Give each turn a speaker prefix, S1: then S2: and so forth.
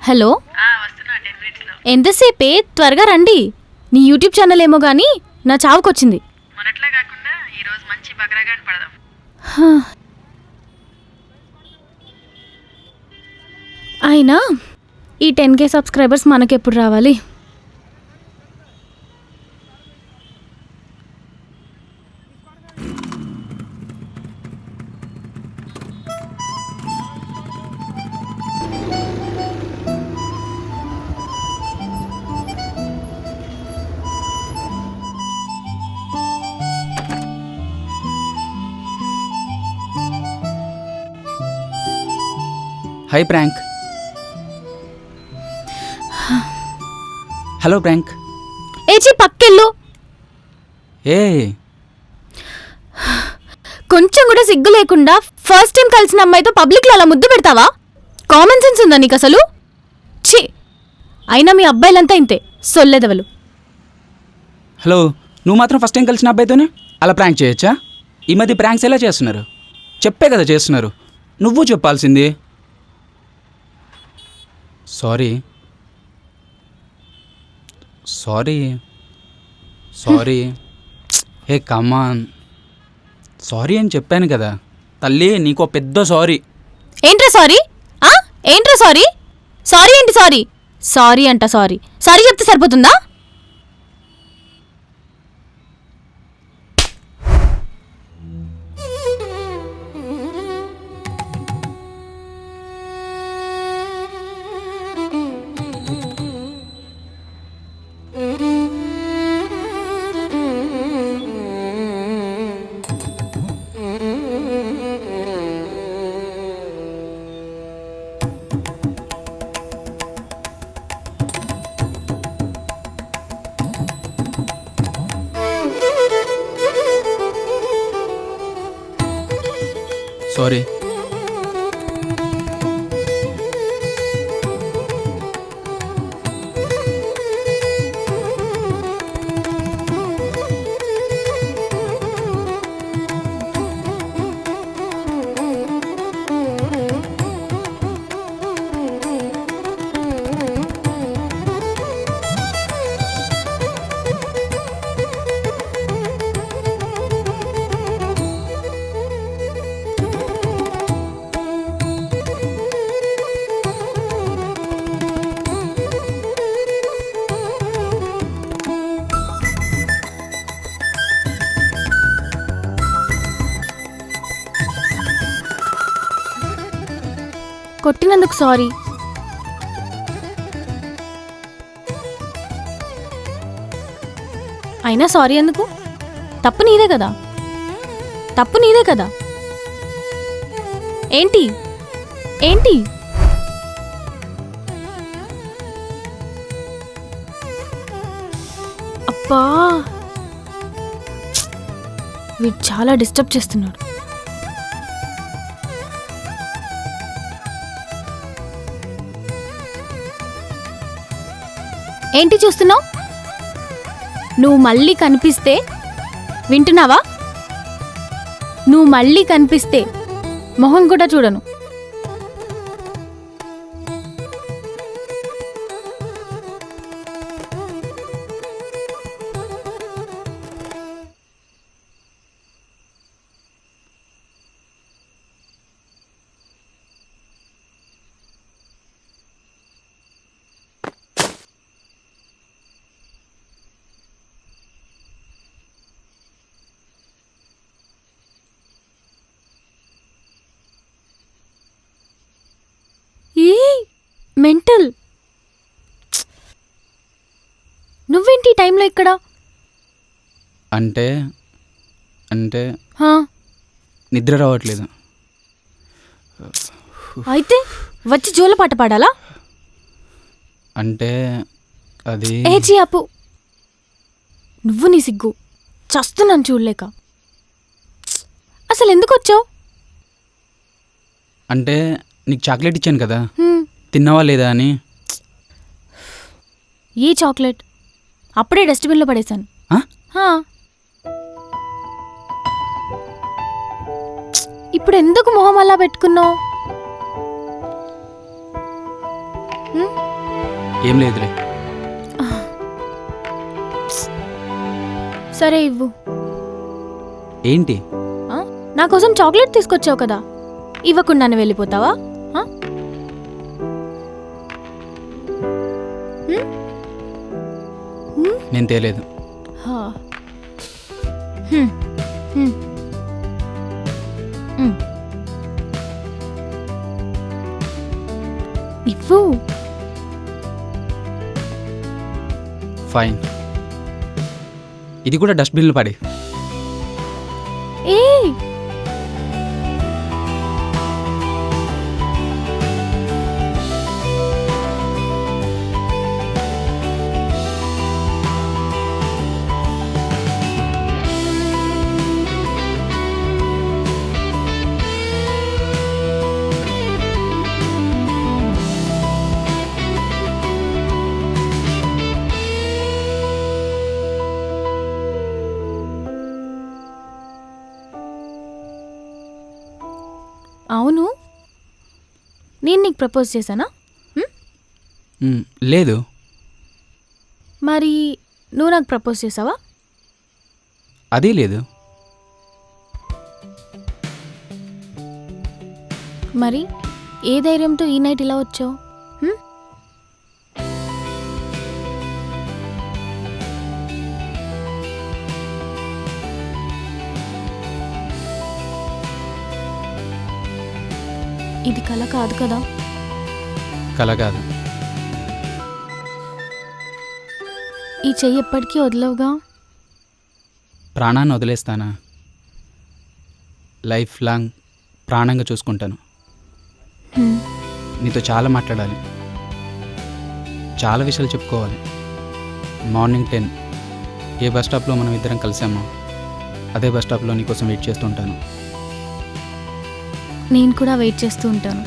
S1: Hello, ఎంతసేపే? త్వరగా రండి. నీ యూట్యూబ్ ఛానల్ ఏమో గానీ నా చావుకొచ్చింది.
S2: మొన్నట్లా కాకుండా ఈరోజు మంచి బగ్రాగాని పడదాం.
S1: అయినా ఈ 10K సబ్స్క్రైబర్స్ మనకెప్పుడు రావాలి?
S3: Hi prank. Hello prank.
S1: ఏచి పక్కెళ్ళు.
S3: ఏ
S1: కొంచెం కూడా సిగ్గు లేకుండా ఫస్ట్ టైం కలిసిన అమ్మాయితో పబ్లిక్లో అలా ముద్దు పెడతావా? కామన్ సెన్స్ ఉందా నీకు అసలు? ఛీ, అయినా మీ అబ్బాయిలంతా ఇంతే, సొల్లెదవలు.
S3: హలో, నువ్వు మాత్రం ఫస్ట్ టైం కలిసిన అబ్బాయితోనే అలా ప్రాంక్ చేయొచ్చా? ఈ మధ్య ప్రాంక్స్ ఎలా చేస్తున్నారు? చెప్పే కదా చేస్తున్నారు, నువ్వు చెప్పాల్సింది. Sorry sorry sorry. ఏ కమాన్, సారీ అని చెప్పాను కదా తల్లి, నీకో పెద్ద సారీ.
S1: ఏంట్రా సారీ? ఏంట్రా సారీ? సారీ ఏంటి సారీ? సారీ అంట సారీ. సారీ చెప్తే సరిపోతుందా?
S3: సారీ.
S1: కొట్టినందుకు సారీ. అయినా సారీ ఎందుకు? తప్పు నీదే కదా, తప్పు నీదే కదా. ఏంటి ఏంటి? అబ్బా, వీడు చాలా డిస్టర్బ్ చేస్తున్నాడు. ఏంటి చూస్తున్నావు? నువ్వు మళ్ళీ కనిపిస్తే, వింటున్నావా? నువ్వు మళ్ళీ కనిపిస్తే మొహం కూడా చూడను. మెంటల్. నువ్వేంటి ఈ టైంలో ఇక్కడ?
S3: అంటే అంటే నిద్ర రావట్లేదు.
S1: అయితే వచ్చి జోల పాట పాడాలా?
S3: అంటే అది
S1: ఏజీ అప్పు, నువ్వు నీ సిగ్గు చస్తున్నాను చూడలేక. అసలు ఎందుకు వచ్చావు?
S3: అంటే నీకు చాక్లెట్ ఇచ్చాను కదా, తిన్నావా లేదా అని.
S1: ఏ చాక్లెట్? అప్పుడే డస్ట్బిన్లో పడేశాను. ఇప్పుడు ఎందుకు మొహం అలా పెట్టుకున్నావు? హ్మ్?
S3: ఏం లేదులే.
S1: సరే ఇవ్వు.
S3: ఏంటి?
S1: ఆ? నా కోసం చాక్లెట్ తీసుకొచ్చావు కదా, ఇవ్వకుండానే వెళ్ళిపోతావా? ఆ? హ్మ్? హ్మ్?
S3: నేను తేలేదు.
S1: హా. హ్మ్. హ్మ్. హ్మ్. ఇవ్వు.
S3: ఫైన్. ఇది కూడా డస్ట్బిన్లో పడి.
S1: ఏ అవును, నేను నీకు ప్రపోజ్ చేశానా?
S3: లేదు.
S1: మరి నువ్వు నాకు ప్రపోజ్ చేసావా?
S3: అదే లేదు.
S1: మరి ఏ ధైర్యంతో ఈ నైట్ ఇలా వచ్చావు? ఇది కల కాదు కదా?
S3: కల కాదు.
S1: ఈ చెయ్యి ఎప్పటికీ వదలవుగా?
S3: ప్రాణాన్ని వదిలేస్తానా? లైఫ్ లాంగ్ ప్రాణంగా చూసుకుంటాను.
S1: హ్మ్.
S3: నీతో చాలా మాట్లాడాలి, చాలా విషయాలు చెప్పుకోవాలి. మార్నింగ్ 10 ఏ బస్ స్టాప్లో మనం ఇద్దరం కలిసామో అదే బస్ స్టాప్లో నీకోసం వెయిట్ చేస్తూ ఉంటాను.
S1: నేను కూడా వెయిట్ చేస్తూ ఉంటాను.